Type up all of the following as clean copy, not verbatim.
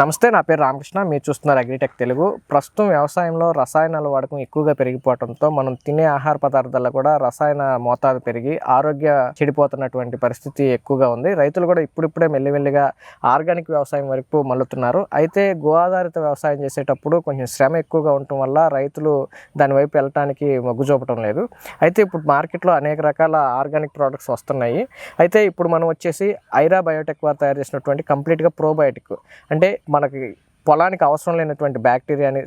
నమస్తే, నా పేరు రామకృష్ణ. మీరు చూస్తున్నారు అగ్రిటెక్ తెలుగు. ప్రస్తుతం వ్యవసాయంలో రసాయనాల వాడకం ఎక్కువగా పెరిగిపోవడంతో మనం తినే ఆహార పదార్థాల్లో కూడా రసాయన మోతాదు పెరిగి ఆరోగ్య చెడిపోతున్నటువంటి పరిస్థితి ఎక్కువగా ఉంది. రైతులు కూడా ఇప్పుడిప్పుడే మెల్లిమెల్లిగా ఆర్గానిక్ వ్యవసాయం వరకు మళ్ళుతున్నారు. అయితే గో ఆధారిత వ్యవసాయం చేసేటప్పుడు కొంచెం శ్రమ ఎక్కువగా ఉండటం వల్ల రైతులు దాని వైపు వెళ్ళటానికి మొగ్గు చూపటం లేదు. అయితే ఇప్పుడు మార్కెట్లో అనేక రకాల ఆర్గానిక్ ప్రోడక్ట్స్ వస్తున్నాయి. అయితే ఇప్పుడు మనం వచ్చేసి ఐరా బయోటెక్ వారు తయారు చేసినటువంటి కంప్లీట్గా ప్రోబయోటిక్, అంటే మనకి పొలానికి అవసరం లేనటువంటి బ్యాక్టీరియాని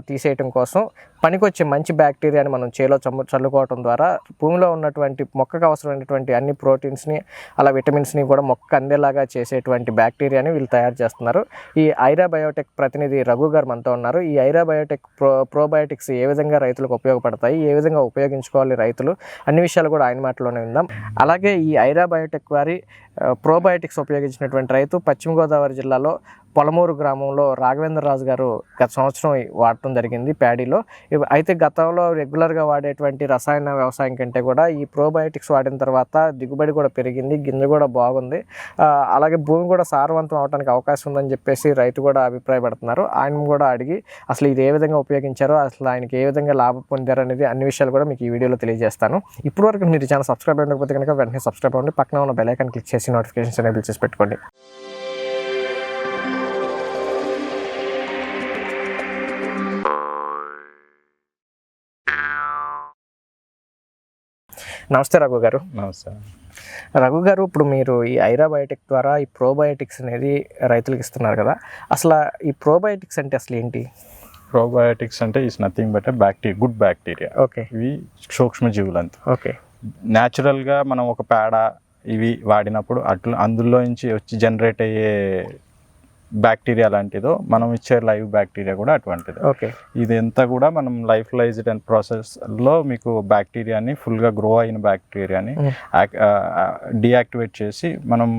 తీసేయటం కోసం పనికొచ్చే మంచి బ్యాక్టీరియాని మనం చేలో చల్లుకోవటం ద్వారా భూమిలో ఉన్నటువంటి మొక్కకు అవసరమైనటువంటి అన్ని ప్రోటీన్స్ని అలా విటమిన్స్ని కూడా మొక్క అందేలాగా చేసేటువంటి బ్యాక్టీరియాని వీళ్ళు తయారు చేస్తున్నారు. ఈ ఐరా బయోటెక్ ప్రతినిధి రఘు గారు మనతో ఉన్నారు. ఈ ఐరా బయోటెక్ ప్రోబయోటిక్స్ ఏ విధంగా రైతులకు ఉపయోగపడతాయి, ఏ విధంగా ఉపయోగించుకోవాలి రైతులు, అన్ని విషయాలు కూడా ఆయన మాటలోనే విందాం. అలాగే ఈ ఐరా బయోటెక్ వారి ప్రోబయోటిక్స్ ఉపయోగించినటువంటి రైతు పశ్చిమ గోదావరి జిల్లాలో పొలమూరు గ్రామంలో రాఘవేంద్ర రాజు గారు గత సంవత్సరం వాడటం జరిగింది ప్యాడీలో. అయితే గతంలో రెగ్యులర్గా వాడేటువంటి రసాయన వ్యవసాయం కంటే కూడా ఈ ప్రోబయోటిక్స్ వాడిన తర్వాత దిగుబడి కూడా పెరిగింది, గింజ కూడా బాగుంది, అలాగే భూమి కూడా సారవంతం అవడానికి అవకాశం ఉందని చెప్పేసి రైతు కూడా అభిప్రాయపడుతున్నారు. ఆయన కూడా అడిగి అసలు ఇది ఏ విధంగా ఉపయోగించారో, అసలు ఆయనకి ఏ విధంగా లాభం పొందారు అనేది అన్ని విషయాలు కూడా మీకు ఈ వీడియోలో తెలియజేస్తాను. ఇప్పటివరకు మీరు ఛానల్ సబ్స్క్రైబ్ అవ్వకపోతే కనుక వెంటనే సబ్స్క్రైబ్ అవ్వండి, పక్కన ఉన్న బెల్ ఐకాన్ క్లిక్ చేసి నోటిఫికేషన్స్ ఎనేబుల్ చేసి పెట్టుకోండి. నమస్తే రఘు గారు. నమస్తే రఘు గారు, ఇప్పుడు మీరు ఈ ఐరా బయోటెక్ ద్వారా ఈ ప్రోబయోటిక్స్ అనేది రైతులకు ఇస్తున్నారు కదా, అసలు ఈ ప్రోబయోటిక్స్ అంటే అసలు ఏంటి? ప్రోబయోటిక్స్ అంటే is nothing but good bacteria. Okay. ఇవి సూక్ష్మజీవులు అంతా. ఓకే. న్యాచురల్గా మనం ఒక పేడ ఇవి వాడినప్పుడు అందులో నుంచి వచ్చి జనరేట్ అయ్యే బ్యాక్టీరియా లాంటిదో మనం ఇచ్చే లైవ్ బ్యాక్టీరియా కూడా అటువంటిది. ఓకే. ఇదంతా కూడా మనం లైఫ్లైజ్డ్ అండ్ ప్రాసెస్లో మీకు బ్యాక్టీరియాని ఫుల్గా గ్రో అయిన బ్యాక్టీరియాని డీయాక్టివేట్ చేసి మనం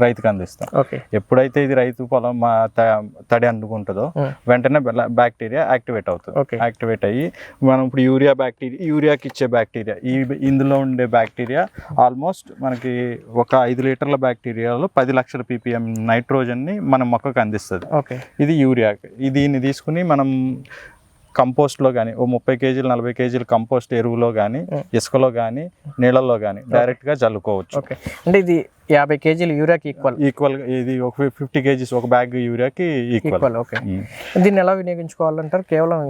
రైతుకి అందిస్తాం. ఓకే. ఎప్పుడైతే ఇది రైతు పొలం తడి అందుకుంటుందో వెంటనే బ్యాక్టీరియా యాక్టివేట్ అవుతుంది. యాక్టివేట్ అయ్యి మనం ఇప్పుడు యూరియాకి ఇచ్చే బ్యాక్టీరియా, ఇందులో ఉండే బ్యాక్టీరియా ఆల్మోస్ట్ మనకి ఒక 5 లీటర్ల బ్యాక్టీరియాలో 10 లక్షల ppm నైట్రోజన్ని మన మొక్కకు అందిస్తుంది. ఓకే. ఇది యూరియా. దీన్ని తీసుకుని మనం కంపోస్ట్లో కానీ 30 కేజీలు 40 కేజీలు కంపోస్ట్ ఎరువులో కానీ ఇసుకలో కానీ నీళ్ళల్లో కానీ డైరెక్ట్గా చల్లుకోవచ్చు. ఓకే. అంటే ఇది 50 కేజీలు యూరియాకి ఈక్వల్గా ఇది ఒక 50 కేజీస్ ఒక బ్యాగ్ యూరియాకి ఈక్వల్. ఓకే. దీన్ని ఎలా వినియోగించుకోవాలంటారు? కేవలం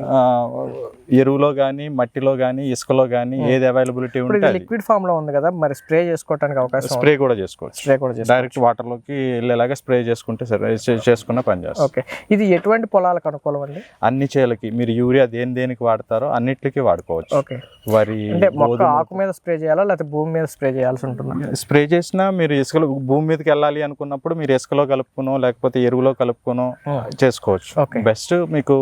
ఎరువులో కానీ మట్టిలో కానీ ఇసుకలో కానీ ఏది అవైలబిలిటీ ఉంటే లిక్విడ్ ఫామ్ లో ఉంది కదా, మరి స్ప్రే చేసుకోవడానికి అవకాశం? స్ప్రే కూడా చేసుకోవచ్చు. డైరెక్ట్ వాటర్లోకి వెళ్ళేలాగా స్ప్రే చేసుకుంటే సరే, చేసుకున్న పని చేస్తారు. ఓకే. ఇది ఎటువంటి పొలాలకు అనుకూలం అండి? అన్ని చేలకి మీరు యూరియా దేనికి వాడతారో అన్నిటికీ వాడుకోవచ్చు. ఓకే. వరి అంటే మొక్క ఆకు మీద స్ప్రే చేయాలా లేకపోతే భూమి మీద స్ప్రే చేయాల్సి ఉంటుందా? స్ప్రే చేసినా మీరు ఇసుకలో భూమి మీదకి వెళ్ళాలి అనుకున్నప్పుడు మీరు ఇసుకలో కలుపుకునో లేకపోతే ఎరువులో కలుపుకునో చేసుకోవచ్చు. బెస్ట్ మీకు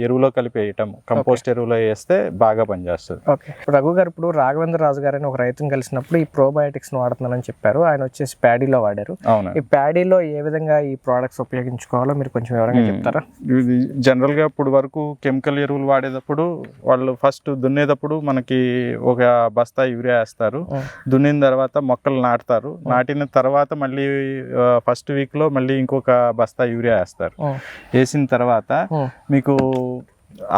ఎరువులో కలిపి వేయటం, కంపోస్ట్ ఎరువులో వేస్తే బాగా పనిచేస్తుంది. ఓకే. రఘు గారు, ఇప్పుడు రాఘవేంద్ర రాజు గారు అని ఒక రైతుని కలిసినప్పుడు ఈ ప్రోబయోటిక్స్ వాడుతున్నానని చెప్పారు. ఆయన వచ్చేసి ప్యాడీలో వాడారు. అవును. ఈ ప్యాడీలో ఏ విధంగా ఈ ప్రోడక్ట్స్ ఉపయోగించుకోవాలో మీరు కొంచెం వివరంగా చెప్తారా? ఇది జనరల్గా ఇప్పుడు వరకు కెమికల్ ఎరువులు వాడేటప్పుడు వాళ్ళు ఫస్ట్ దున్నేటప్పుడు మనకి ఒక బస్తా యూరియా వేస్తారు. దున్నిన తర్వాత మొక్కలు నాటుతారు. నాటిన తర్వాత మళ్ళీ ఫస్ట్ వీక్లో మళ్ళీ ఇంకొక బస్తా యూరియా వేస్తారు. వేసిన తర్వాత మీకు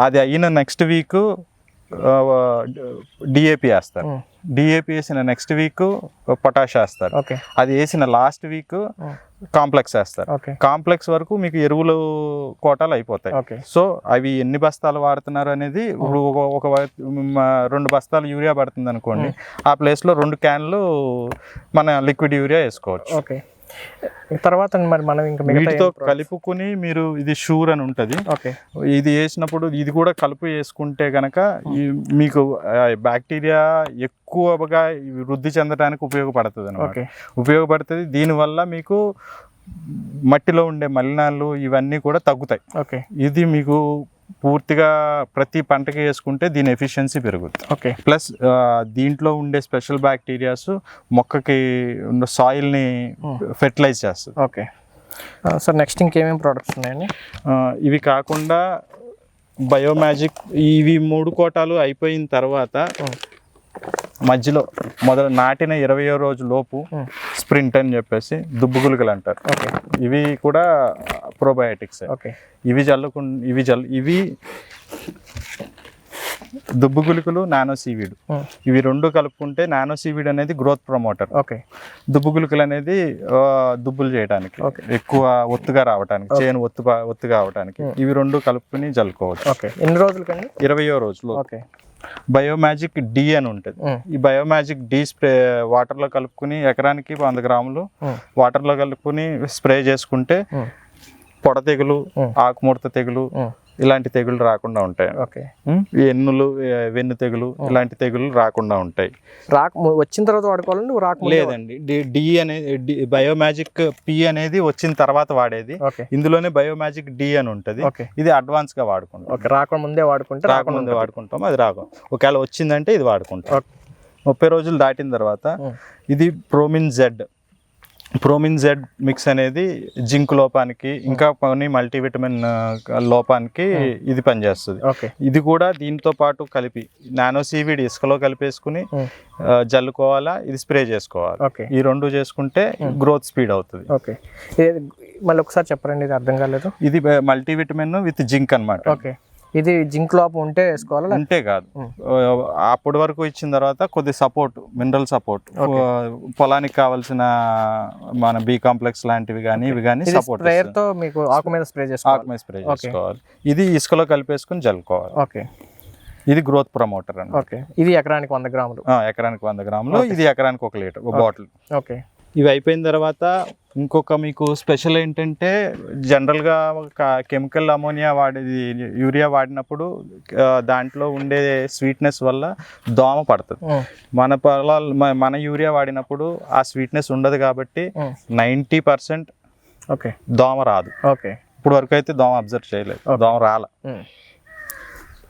అది అయిన నెక్స్ట్ వీక్ డిఏపి వేస్తారు. డిఏపి వేసిన నెక్స్ట్ వీక్ పొటాష్ వేస్తారు. అది వేసిన లాస్ట్ వీక్ కాంప్లెక్స్ వేస్తారు. కాంప్లెక్స్ వరకు మీకు ఎరువులు కోటాలు అయిపోతాయి. సో అవి ఎన్ని బస్తాలు వాడుతున్నారు అనేది, ఇప్పుడు ఒక 2 బస్తాలు యూరియా పడుతుంది అనుకోండి, ఆ ప్లేస్లో 2 క్యాన్లు మన లిక్విడ్ యూరియా వేసుకోవచ్చు. తర్వాత మరి మనం ఇంకా వీటితో కలుపుకుని మీరు ఇది షూర్ అని ఉంటుంది. ఇది వేసినప్పుడు ఇది కూడా కలుపు వేసుకుంటే కనుక మీకు బ్యాక్టీరియా ఎక్కువగా వృద్ధి చెందడానికి ఉపయోగపడుతుంది అన్నమాట. ఉపయోగపడుతుంది. దీనివల్ల మీకు మట్టిలో ఉండే మలినాలు ఇవన్నీ కూడా తగ్గుతాయి. ఇది మీకు పూర్తిగా ప్రతి పంటకి వేసుకుంటే దీని ఎఫిషియన్సీ పెరుగుతుంది. ప్లస్ దీంట్లో ఉండే స్పెషల్ బ్యాక్టీరియాస్ మొక్కకి సాయిల్ని ఫెర్టిలైజ్ చేస్తుంది. Okay sir. నెక్స్ట్ ఇంకేమేమి ప్రోడక్ట్స్ ఉన్నాయండి? ఇవి కాకుండా బయోమ్యాజిక్, ఇవి 3 కోటాలు అయిపోయిన తర్వాత మధ్యలో నాటిన 20వ రోజు లోపు స్ప్రింట్ అని చెప్పేసి దుబ్బు గుళికలు అంటారు. ఇవి కూడా ప్రోబయోటిక్స్. ఇవి దుబ్బు గుళికలు, నానో సీవీడ్, ఇవి రెండు కలుపుకుంటే నానో సీవీడ్ అనేది గ్రోత్ ప్రమోటర్, దుబ్బు గుళికలు అనేది దుబ్బులు చేయడానికి, ఎక్కువ ఒత్తుగా రావడానికి, చేను ఒత్తుగా అవడానికి, ఇవి రెండు కలుపుకుని జల్లుకోవచ్చు. ఎన్ని రోజులకండి? 20వ రోజులో. బయోమ్యాజిక్ డి అని ఉంటుంది. ఈ బయోమ్యాజిక్ డి స్ప్రే వాటర్లో కలుపుకుని ఎకరానికి 100 గ్రాములు వాటర్లో కలుపుకుని స్ప్రే చేసుకుంటే పొడ తెగులు, ఆకుముడత తెగులు, ఇలాంటి తెగులు రాకుండా ఉంటాయి. ఎన్నులు, వెన్ను తెగులు, ఇలాంటి తెగులు రాకుండా ఉంటాయి. వచ్చిన తర్వాత వాడుకోవాలండి? లేదండి, డి అనేది బయోమ్యాజిక్ పి అనేది వచ్చిన తర్వాత వాడేది. ఇందులోనే బయోమ్యాజిక్ డి అని ఉంటుంది. ఇది అడ్వాన్స్ గా వాడుకుంటాం. రాకముందే వాడుకుంటాం. అది రాక ఒకవేళ వచ్చిందంటే ఇది వాడుకుంటాం. 30 రోజులు దాటిన తర్వాత ఇది ప్రోమిన్ జెడ్ మిక్స్ అనేది జింక్ లోపానికి, ఇంకా కొన్ని మల్టీవిటమిన్ లోపానికి ఇది పనిచేస్తుంది. ఇది కూడా దీంతో పాటు కలిపి నానో సీవీడ్ ఇసుకలో కలిపేసుకుని జల్లుకోవాలా, ఇది స్ప్రే చేసుకోవాలి. ఈ రెండు చేసుకుంటే గ్రోత్ స్పీడ్ అవుతుంది. మళ్ళీ ఒకసారి చెప్పండి, ఇది అర్థం కాలేదు. ఇది మల్టీవిటమిన్ విత్ జింక్ అన్నమాట. ఇది జింక్ లోపం ఉంటే వేసుకోవాలి? ఉంటే కాదు, అప్పటి వరకు ఇచ్చిన తర్వాత కొద్ది సపోర్ట్, మినరల్ సపోర్ట్, పొలానికి కావాల్సిన మన బి కాంప్లెక్స్ లాంటివి కానీ ఇవి కానీ సపోర్ట్ తో మీకు ఆకు మీద స్ప్రే చేసుకోవాలి. ఇది ఇసుకలో కలిపేసుకుని జల్లుకోవాలి. ఇది గ్రోత్ ప్రమోటర్ అండి. ఇది ఎకరానికి 100 గ్రాములు. ఎకరానికి 100 గ్రాములు. ఇది ఎకరానికి 1 లీటర్, ఒక బాటిల్. ఇవి అయిపోయిన తర్వాత ఇంకొక మీకు స్పెషల్ ఏంటంటే, జనరల్గా కెమికల్ అమోనియా యూరియా వాడినప్పుడు దాంట్లో ఉండే స్వీట్నెస్ వల్ల దోమ పడుతుంది. మన యూరియా వాడినప్పుడు ఆ స్వీట్నెస్ ఉండదు కాబట్టి 90% దోమ రాదు. ఇప్పుడు వరకు అయితే దోమ అబ్జర్వ్ చేయలేదు, దోమ రాల.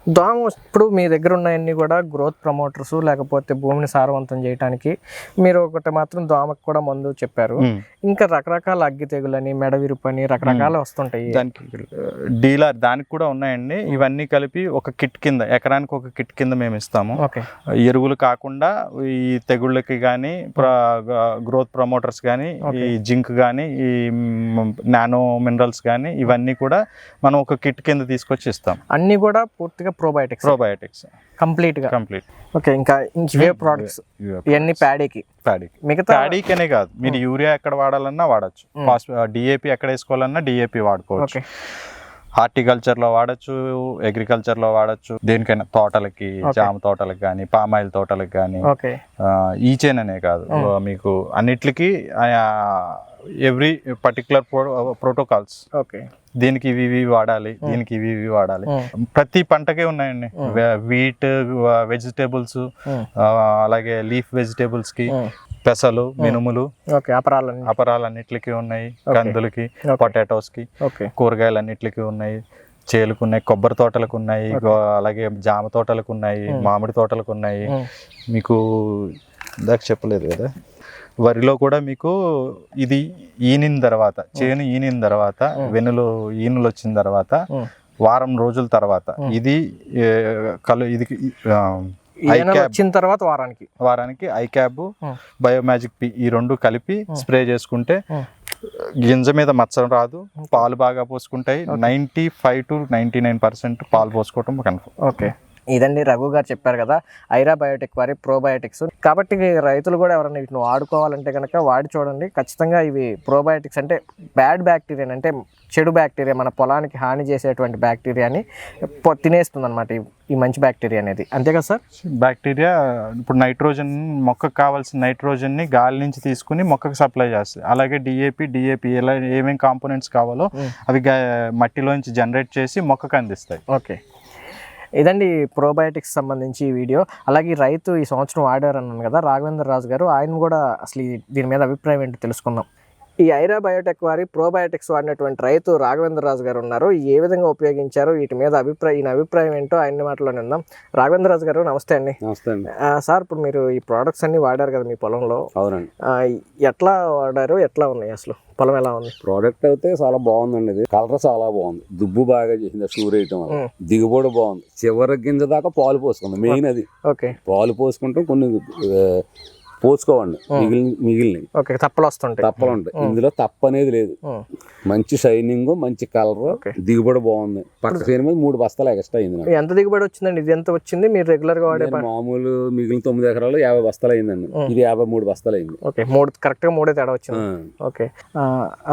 ఇప్పుడు మీ దగ్గర ఉన్నాయన్నీ కూడా గ్రోత్ ప్రమోటర్స్, లేకపోతే భూమిని సారవంతం చేయడానికి. మీరు ఒకటి మాత్రం దోమకు కూడా మందు చెప్పారు. ఇంకా రకరకాల అగ్గి తెగులని, మెడ విరుపని, రకరకాల వస్తుంటాయి. దానికి కూడా ఉన్నాయండి. ఇవన్నీ కలిపి ఒక కిట్ కింద, ఎకరానికి ఒక కిట్ కింద మేము ఇస్తాము. ఎరువులు కాకుండా ఈ తెగుళ్ళకి కానీ, గ్రోత్ ప్రమోటర్స్ కానీ, ఈ జింక్ కానీ, ఈ నానో మినరల్స్ కానీ, ఇవన్నీ కూడా మనం ఒక కిట్ కింద తీసుకొచ్చి ఇస్తాం. అన్ని కూడా పూర్తిగా ప్రోబయోటిక్స్ కంప్లీట్. ఇంకా ఇవే ప్రొడక్ట్స్ ఇవన్నీ ప్యాడీకి. మిగతా ప్యాడీకి అనే కాదు, మీరు యూరియా ఎక్కడ వాడాలన్నా వాడచ్చు. డిఏపి ఎక్కడ వేసుకోవాలన్నా డిఏపి వాడుకోవచ్చు. హార్టికల్చర్ లో వాడచ్చు, అగ్రికల్చర్ లో వాడచ్చు. దేనికైనా తోటలకి, జామ తోటలకు కానీ, పామాయిల్ తోటలకు కానీ, ఈచైన్ అనే కాదు, మీకు అన్నిటికీ ఎవ్రీ పర్టికులర్ ప్రోటోకాల్స్. దీనికి ఇవి వాడాలి, దీనికి ఇవి వాడాలి. ప్రతి పంటకే ఉన్నాయండి. వీట్, వెజిటేబుల్స్, అలాగే లీఫ్ వెజిటేబుల్స్ కి, పెసలు, మినుములు, అపరాలన్నిటికి ఉన్నాయి. కందులకి, పొటాటోస్ కి, కూరగాయలన్నిటికి ఉన్నాయి. చేలుకు ఉన్నాయి, కొబ్బరి తోటలకు ఉన్నాయి, అలాగే జామ తోటలకు ఉన్నాయి, మామిడి తోటలకు ఉన్నాయి. మీకు ఇందాక చెప్పలేదు కదా, వరిలో కూడా మీకు ఇది ఈనిన తర్వాత, చేను ఈనిన తర్వాత, వెన్నులు ఈనులు వచ్చిన తర్వాత వారం రోజుల తర్వాత ఇది వచ్చిన తర్వాత వారానికి ఐక్యాబ్, బయోమ్యాజిక్ పి, ఈ రెండు కలిపి స్ప్రే చేసుకుంటే గింజ మీద మచ్చ రాదు, పాలు బాగా పోసుకుంటాయి. 95 to 99% పాలు పోసుకోవటం కన్ఫర్మ్. ఇదండి రఘు గారు చెప్పారు కదా, ఐరా బయోటెక్ వారి ప్రోబయోటిక్స్. కాబట్టి రైతులు కూడా ఎవరైనా వీటిని వాడుకోవాలంటే కనుక వాడి చూడండి. ఖచ్చితంగా ఇవి ప్రోబయోటిక్స్ అంటే బ్యాడ్ బ్యాక్టీరియా, అంటే చెడు బ్యాక్టీరియా, మన పొలానికి హాని చేసేటువంటి బ్యాక్టీరియాని తినేస్తుంది అనమాట ఈ మంచి బ్యాక్టీరియా అనేది. అంతే కదా సార్? బ్యాక్టీరియా ఇప్పుడు నైట్రోజన్, మొక్కకు కావాల్సిన నైట్రోజన్ని గాలి నుంచి తీసుకుని మొక్కకు సప్లై చేస్తుంది. అలాగే డిఏపి ఇలా ఏమేమి కాంపోనెంట్స్ కావాలో అవి మట్టిలోంచి జనరేట్ చేసి మొక్కకు అందిస్తాయి. ఇదండి ప్రోబయోటిక్స్ సంబంధించి ఈ వీడియో. అలాగే రైతు ఈ సంవత్సరం వాడారు అన్నాను కదా, రాఘవేంద్ర రాజు గారు, ఆయన కూడా అసలు దీని మీద అభిప్రాయం ఏంటో తెలుసుకుందాం. ఈ ఐరా బయోటెక్ వారి ప్రోబయోటిక్స్ వాడినటువంటి రైతు రాఘవేంద్ర రాజు గారు ఉన్నారు. ఏ విధంగా ఉపయోగించారు, వీటి మీద ఈయన అభిప్రాయం ఏంటో ఆయన మాటలోనే ఉందాం. రాఘవేంద్ర రాజు గారు నమస్తే అండి. నమస్తే అండి సార్. ఇప్పుడు మీరు ఈ ప్రోడక్ట్స్ అన్ని వాడారు కదా మీ పొలంలో? అవునండి. ఎట్లా వాడారు, ఎట్లా ఉన్నాయి, అసలు పొలం ఎలా ఉంది? ప్రోడక్ట్ అయితే చాలా బాగుందండి. ఇది కలర్ చాలా బాగుంది, దుబ్బు బాగా చేసింది, షూర్ వేయటం వల్ల దిగుబడి బాగుంది. చివరి గింజ దాకా పాలు పోసుకుంది, మెయిన్ అది. పాలు పోసుకుంటాం, కొన్ని పోసుకోవండి మిగిలినవి ఓకే తప్పలు వస్తుంటాయి తప్పలు ఉంటాయి. ఇందులో తప్ప అనేది లేదు. మంచి షైనింగ్, మంచి కలర్, దిగుబడి బాగుంది. పక్క చేను మీద 3 బస్తాలు ఎక్స్ట్రా అయింది నాకు. ఎంత దిగుబడి వచ్చిందండి? ఇది ఎంత వచ్చింది మీరు రెగ్యులర్ గా వాడే? మామూలు మిగిలిన 9 ఎకరాలు 50 బస్తాలు అయిందండి. ఇది 53 బస్తాలు అయింది. ఓకే, కరెక్ట్ గా 3 తేడా వచ్చింది. ఓకే,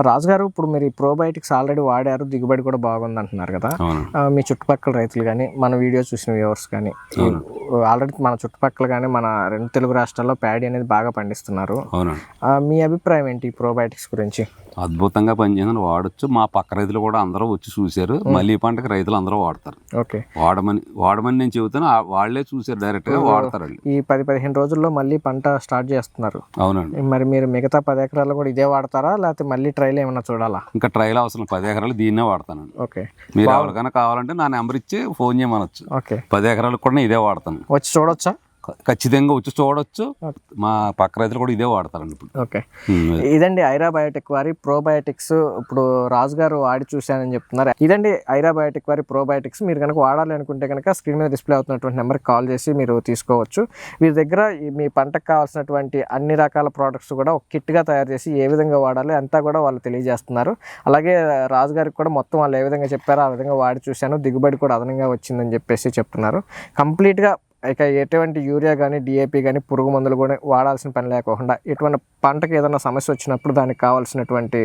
రాజు గారు ఇప్పుడు మీరు ప్రోబయోటిక్స్ ఆల్రెడీ వాడారు, దిగుబడి కూడా బాగుంది అంటున్నారు కదా. మీ చుట్టుపక్కల రైతులు కానీ, మన వీడియో చూసిన వ్యూవర్స్ కానీ, ఆల్రెడీ మన చుట్టుపక్కల కానీ మన 2 తెలుగు రాష్ట్రాల్లో ప్యాడీ అనేది బాగా పండిస్తున్నారు. మీ అభిప్రాయం ఏంటి ప్రోబయోటిక్స్ గురించి? అద్భుతంగా పనిచేసిన వాడచ్చు. మా పక్క రైతులు కూడా అందరూ వచ్చి చూశారు. మళ్ళీ పంటకు రైతులు అందరూ వాడతారు. ఓకే, వాడమని నేను చెబుతాను, వాళ్ళే చూసారు, డైరెక్ట్ గా వాడతారు. ఈ 10-15 రోజుల్లో మళ్ళీ పంట స్టార్ట్ చేస్తున్నారు. అవునండి. మరి మీరు మిగతా 10 ఎకరాలు కూడా ఇదే వాడతారా, లేకపోతే మళ్ళీ ట్రైల్ ఏమన్నా చూడాలా? ఇంకా ట్రైల్ అవసరం, 10 ఎకరాలు దీన్నే వాడతాను. ఓకే, మీరు ఎవరికైనా కావాలంటే నా నెంబర్ ఇచ్చి ఫోన్ చేయమనొచ్చు. ఓకే, 10 ఎకరాలకు కూడా ఇదే వాడతాను. వచ్చి చూడొచ్చా? ఖచ్చితంగా వచ్చి చూడొచ్చు. మా పక్క రైతులు కూడా ఇదే వాడతారండి ఇప్పుడు. ఓకే, ఇదండి ఐరా బయోటెక్ వారి ప్రోబయోటిక్స్. ఇప్పుడు రాజు గారు వాడి చూశానని చెప్తున్నారు. ఇదండి ఐరా బయోటెక్ వారి ప్రోబయోటిక్స్. మీరు కనుక వాడాలి అనుకుంటే కనుక స్క్రీన్ మీద డిస్ప్లే అవుతున్నటువంటి నెంబర్కి కాల్ చేసి మీరు తీసుకోవచ్చు. వీరి దగ్గర మీ పంటకు కావాల్సినటువంటి అన్ని రకాల ప్రోడక్ట్స్ కూడా ఒక కిట్గా తయారు చేసి ఏ విధంగా వాడాలి అంతా కూడా వాళ్ళు తెలియజేస్తున్నారు. అలాగే రాజు గారికి కూడా మొత్తం వాళ్ళు ఏ విధంగా చెప్పారో ఆ విధంగా వాడి చూశాను, దిగుబడి కూడా అదనంగా వచ్చిందని చెప్పేసి చెప్తున్నారు. కంప్లీట్గా ఇక ఎటువంటి యూరియా కానీ, డిఏపి కానీ, పురుగు మందులు కూడా వాడాల్సిన పని లేకుండా, ఎటువంటి పంటకి ఏదైనా సమస్య వచ్చినప్పుడు దానికి కావాల్సినటువంటి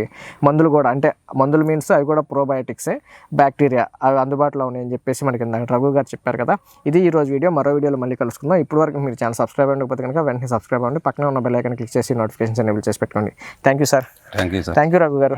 మందులు కూడా, అంటే మందులు మీన్స్ అవి కూడా ప్రోబయోటిక్సే, బ్యాక్టీరియా అవి అందుబాటులో ఉన్నాయని చెప్పేసి మనకి రఘు గారు చెప్పారు కదా. ఇది ఈరోజు వీడియో. మరో వీడియోలో మళ్ళీ కలుసుకుందాం. ఇప్పుడు వరకు మీరు ఛానల్ సబ్స్క్రైబ్ అవ్వకపోతే కనుక వెంటనే సబ్స్క్రైబ్ అవ్వండి. పక్కన ఉన్న బెల్ ఐకాన్ క్లిక్ చేసి నోటిఫికేషన్స్ ఎనేబుల్ చేసి పెట్టుకోండి. Thank you sir. Thank you Raghu గారు.